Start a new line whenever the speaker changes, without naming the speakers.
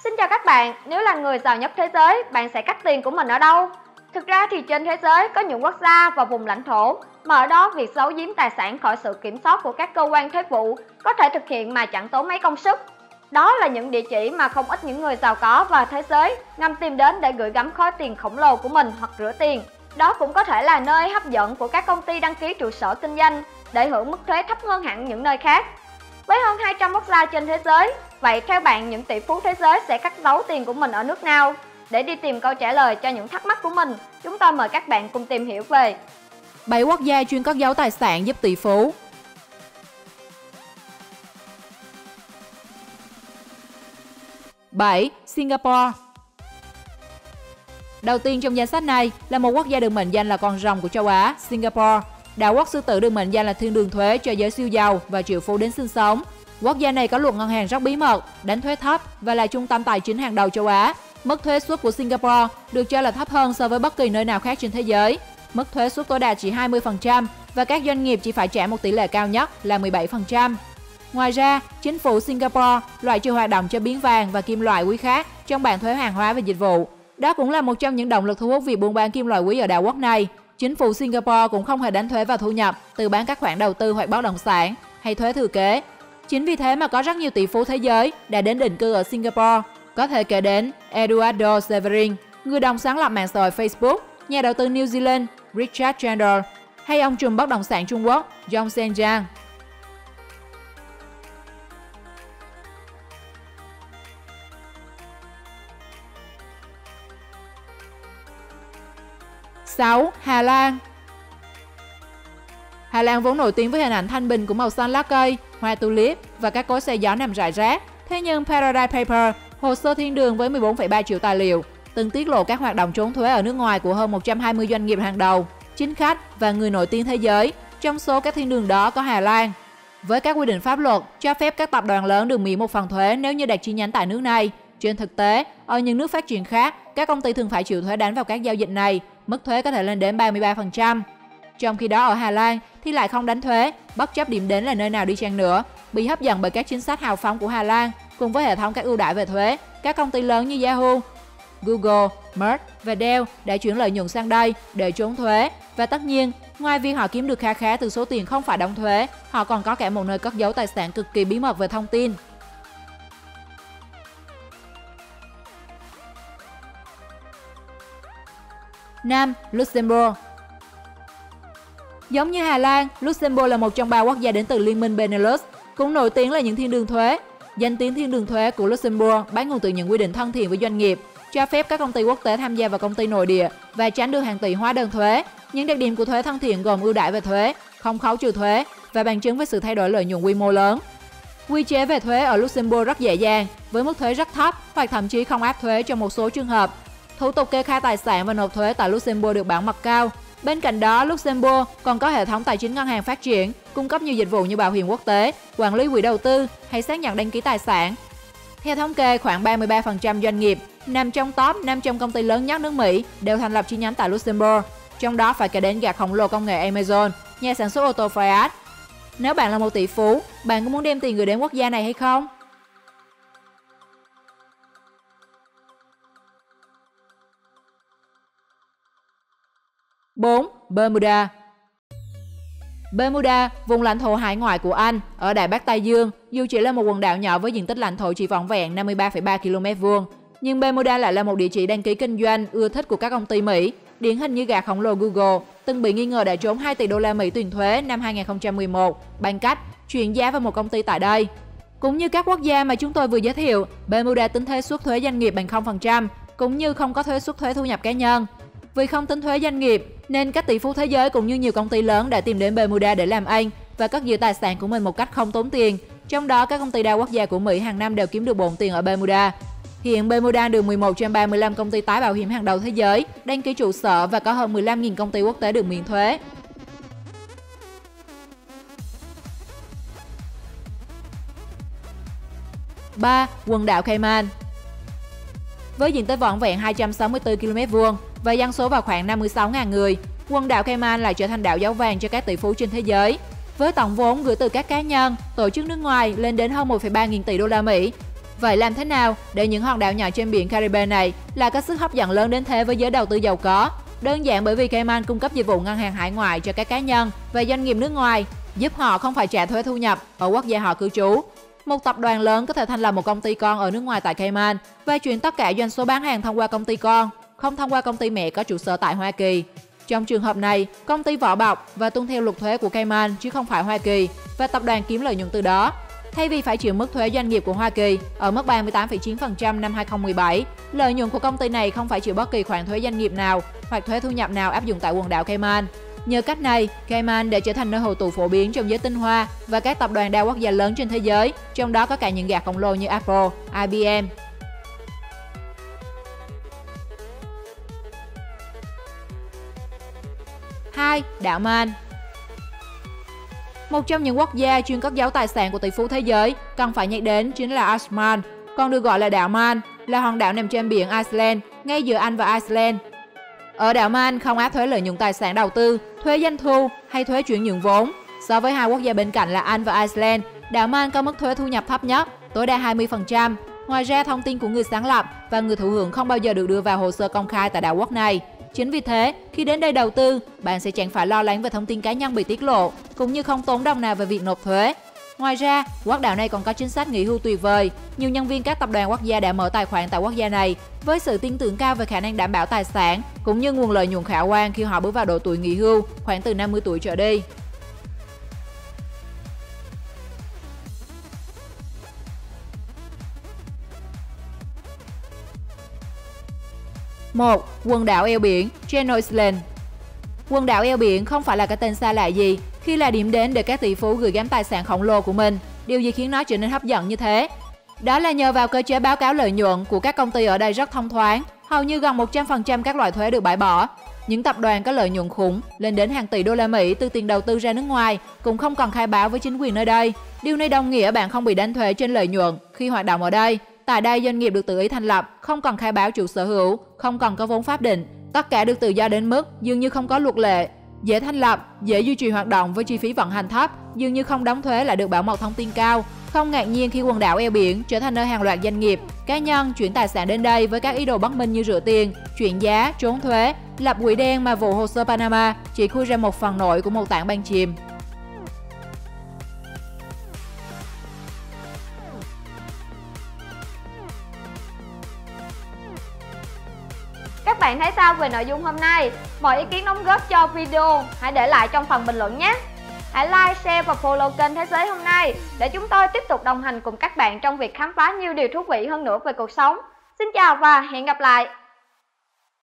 Xin chào các bạn, nếu là người giàu nhất thế giới, bạn sẽ cất tiền của mình ở đâu? Thực ra thì trên thế giới có những quốc gia và vùng lãnh thổ mà ở đó việc giấu giếm tài sản khỏi sự kiểm soát của các cơ quan thuế vụ có thể thực hiện mà chẳng tốn mấy công sức. Đó là những địa chỉ mà không ít những người giàu có và thế giới ngầm tìm đến để gửi gắm khối tiền khổng lồ của mình hoặc rửa tiền. Đó cũng có thể là nơi hấp dẫn của các công ty đăng ký trụ sở kinh doanh để hưởng mức thuế thấp hơn hẳn những nơi khác. Với hơn 200 quốc gia trên thế giới, vậy theo bạn những tỷ phú thế giới sẽ cất giấu tiền của mình ở nước nào? Để đi tìm câu trả lời cho những thắc mắc của mình, chúng ta mời các bạn cùng tìm hiểu về
7 quốc gia chuyên cất giấu tài sản giúp tỷ phú. 7. Singapore. Đầu tiên trong danh sách này là một quốc gia được mệnh danh là con rồng của châu Á, Singapore. Đảo quốc sư tử được mệnh danh là thiên đường thuế cho giới siêu giàu và triệu phú đến sinh sống. Quốc gia này có luật ngân hàng rất bí mật, đánh thuế thấp và là trung tâm tài chính hàng đầu châu Á. Mức thuế suất của Singapore được cho là thấp hơn so với bất kỳ nơi nào khác trên thế giới. Mức thuế suất tối đa chỉ 20% và các doanh nghiệp chỉ phải trả một tỷ lệ cao nhất là 17%. Ngoài ra, chính phủ Singapore loại trừ hoạt động chế biến vàng và kim loại quý khác trong bảng thuế hàng hóa và dịch vụ. Đó cũng là một trong những động lực thu hút việc buôn bán kim loại quý ở đảo quốc này. Chính phủ Singapore cũng không hề đánh thuế vào thu nhập từ bán các khoản đầu tư hoặc bất động sản hay thuế thừa kế. Chính vì thế mà có rất nhiều tỷ phú thế giới đã đến định cư ở Singapore. Có thể kể đến Eduardo Severin, người đồng sáng lập mạng xã hội Facebook, nhà đầu tư New Zealand Richard Chandler hay ông trùm bất động sản Trung Quốc Zhong Zhenjiang. Hà Lan. Hà Lan vốn nổi tiếng với hình ảnh thanh bình của màu xanh lá cây, hoa tulip và các cối xay gió nằm rải rác. Thế nhưng Paradise Papers, hồ sơ thiên đường với 14,3 triệu tài liệu, từng tiết lộ các hoạt động trốn thuế ở nước ngoài của hơn 120 doanh nghiệp hàng đầu, chính khách và người nổi tiếng thế giới. Trong số các thiên đường đó có Hà Lan. Với các quy định pháp luật cho phép các tập đoàn lớn được miễn một phần thuế nếu như đặt chi nhánh tại nước này. Trên thực tế, ở những nước phát triển khác, các công ty thường phải chịu thuế đánh vào các giao dịch này, mức thuế có thể lên đến 33%. Trong khi đó ở Hà Lan thì lại không đánh thuế, bất chấp điểm đến là nơi nào đi chăng nữa. Bị hấp dẫn bởi các chính sách hào phóng của Hà Lan cùng với hệ thống các ưu đãi về thuế, các công ty lớn như Yahoo, Google, Merck và Dell đã chuyển lợi nhuận sang đây để trốn thuế. Và tất nhiên, ngoài việc họ kiếm được kha khá từ số tiền không phải đóng thuế, họ còn có cả một nơi cất giấu tài sản cực kỳ bí mật về thông tin. Nam, Luxembourg. Giống như Hà Lan, Luxembourg là một trong 3 quốc gia đến từ Liên minh Benelux, cũng nổi tiếng là những thiên đường thuế. Danh tiếng thiên đường thuế của Luxembourg bắt nguồn từ những quy định thân thiện với doanh nghiệp, cho phép các công ty quốc tế tham gia vào công ty nội địa và tránh được hàng tỷ hóa đơn thuế. Những đặc điểm của thuế thân thiện gồm ưu đãi về thuế, không khấu trừ thuế và bằng chứng với sự thay đổi lợi nhuận quy mô lớn. Quy chế về thuế ở Luxembourg rất dễ dàng, với mức thuế rất thấp hoặc thậm chí không áp thuế trong một số trường hợp. Thủ tục kê khai tài sản và nộp thuế tại Luxembourg được bảo mật cao. Bên cạnh đó, Luxembourg còn có hệ thống tài chính ngân hàng phát triển, cung cấp nhiều dịch vụ như bảo hiểm quốc tế, quản lý quỹ đầu tư hay xác nhận đăng ký tài sản. Theo thống kê, khoảng 33% doanh nghiệp nằm trong top 500 công ty lớn nhất nước Mỹ đều thành lập chi nhánh tại Luxembourg. Trong đó phải kể đến gã khổng lồ công nghệ Amazon, nhà sản xuất ô tô Fiat. Nếu bạn là một tỷ phú, bạn có muốn đem tiền gửi đến quốc gia này hay không? 4. Bermuda. Bermuda, vùng lãnh thổ hải ngoại của Anh, ở Đại Bắc Đại Dương, dù chỉ là một quần đảo nhỏ với diện tích lãnh thổ chỉ vỏn vẹn 53,3 km2, nhưng Bermuda lại là một địa chỉ đăng ký kinh doanh ưa thích của các công ty Mỹ. Điển hình như gã khổng lồ Google, từng bị nghi ngờ đã trốn 2 tỷ đô la Mỹ tiền thuế năm 2011 bằng cách chuyển giá vào một công ty tại đây. Cũng như các quốc gia mà chúng tôi vừa giới thiệu, Bermuda tính thuế suất thuế doanh nghiệp bằng 0%, cũng như không có thuế suất thuế thu nhập cá nhân. Vì không tính thuế doanh nghiệp, nên các tỷ phú thế giới cũng như nhiều công ty lớn đã tìm đến Bermuda để làm ăn và cất giữ tài sản của mình một cách không tốn tiền. Trong đó, các công ty đa quốc gia của Mỹ hàng năm đều kiếm được bộn tiền ở Bermuda. Hiện Bermuda được 11 trên 35 công ty tái bảo hiểm hàng đầu thế giới đăng ký trụ sở và có hơn 15.000 công ty quốc tế được miễn thuế. 3. Quần đảo Cayman. Với diện tích vỏn vẹn 264 km2 và dân số vào khoảng 56.000 người, quần đảo Cayman lại trở thành đảo dấu vàng cho các tỷ phú trên thế giới. Với tổng vốn gửi từ các cá nhân, tổ chức nước ngoài lên đến hơn 1,3 nghìn tỷ đô la Mỹ Vậy làm thế nào để những hòn đảo nhỏ trên biển Caribe này là có sức hấp dẫn lớn đến thế với giới đầu tư giàu có? Đơn giản bởi vì Cayman cung cấp dịch vụ ngân hàng hải ngoại cho các cá nhân và doanh nghiệp nước ngoài, giúp họ không phải trả thuế thu nhập ở quốc gia họ cư trú. Một tập đoàn lớn có thể thành lập một công ty con ở nước ngoài tại Cayman và chuyển tất cả doanh số bán hàng thông qua công ty con, không thông qua công ty mẹ có trụ sở tại Hoa Kỳ. Trong trường hợp này, công ty vỏ bọc và tuân theo luật thuế của Cayman chứ không phải Hoa Kỳ, và tập đoàn kiếm lợi nhuận từ đó. Thay vì phải chịu mức thuế doanh nghiệp của Hoa Kỳ ở mức 38,9% năm 2017, lợi nhuận của công ty này không phải chịu bất kỳ khoản thuế doanh nghiệp nào hoặc thuế thu nhập nào áp dụng tại quần đảo Cayman. Nhờ cách này, Cayman đã trở thành nơi hội tụ phổ biến trong giới tinh hoa và các tập đoàn đa quốc gia lớn trên thế giới, trong đó có cả những gã khổng lồ như Apple, IBM. Hai, đảo Man. Một trong những quốc gia chuyên cất giấu tài sản của tỷ phú thế giới cần phải nhắc đến chính là Iceman, còn được gọi là đảo Man, là hòn đảo nằm trên biển Iceland, ngay giữa Anh và Iceland. Ở đảo Man không áp thuế lợi nhuận tài sản đầu tư, thuế doanh thu hay thuế chuyển nhượng vốn. So với hai quốc gia bên cạnh là Anh và Iceland, đảo Man có mức thuế thu nhập thấp nhất, tối đa 20%. Ngoài ra, thông tin của người sáng lập và người thụ hưởng không bao giờ được đưa vào hồ sơ công khai tại đảo quốc này. Chính vì thế, khi đến đây đầu tư, bạn sẽ chẳng phải lo lắng về thông tin cá nhân bị tiết lộ, cũng như không tốn đồng nào về việc nộp thuế. Ngoài ra, quốc đảo này còn có chính sách nghỉ hưu tuyệt vời. Nhiều nhân viên các tập đoàn quốc gia đã mở tài khoản tại quốc gia này với sự tin tưởng cao về khả năng đảm bảo tài sản, cũng như nguồn lợi nhuận khả quan khi họ bước vào độ tuổi nghỉ hưu, khoảng từ 50 tuổi trở đi. Một, quần đảo eo biển Channel Island. Quần đảo eo biển không phải là cái tên xa lạ gì khi là điểm đến để các tỷ phú gửi gắm tài sản khổng lồ của mình. Điều gì khiến nó trở nên hấp dẫn như thế? Đó là nhờ vào cơ chế báo cáo lợi nhuận của các công ty ở đây rất thông thoáng, hầu như gần 100% các loại thuế được bãi bỏ. Những tập đoàn có lợi nhuận khủng lên đến hàng tỷ đô la Mỹ từ tiền đầu tư ra nước ngoài cũng không cần khai báo với chính quyền nơi đây. Điều này đồng nghĩa bạn không bị đánh thuế trên lợi nhuận khi hoạt động ở đây. Tại đây, doanh nghiệp được tự ý thành lập, không cần khai báo chủ sở hữu, không cần có vốn pháp định. Tất cả được tự do đến mức dường như không có luật lệ. Dễ thành lập, dễ duy trì hoạt động với chi phí vận hành thấp, dường như không đóng thuế lại được bảo mật thông tin cao. Không ngạc nhiên khi quần đảo eo biển trở thành nơi hàng loạt doanh nghiệp, cá nhân chuyển tài sản đến đây với các ý đồ bất minh như rửa tiền, chuyển giá, trốn thuế, lập quỹ đen mà vụ hồ sơ Panama chỉ khui ra một phần nổi của một tảng băng chìm.
Các bạn thấy sao về nội dung hôm nay? Mọi ý kiến đóng góp cho video hãy để lại trong phần bình luận nhé. Hãy like, share và follow kênh Thế Giới Hôm Nay để chúng tôi tiếp tục đồng hành cùng các bạn trong việc khám phá nhiều điều thú vị hơn nữa về cuộc sống. Xin chào và hẹn gặp lại!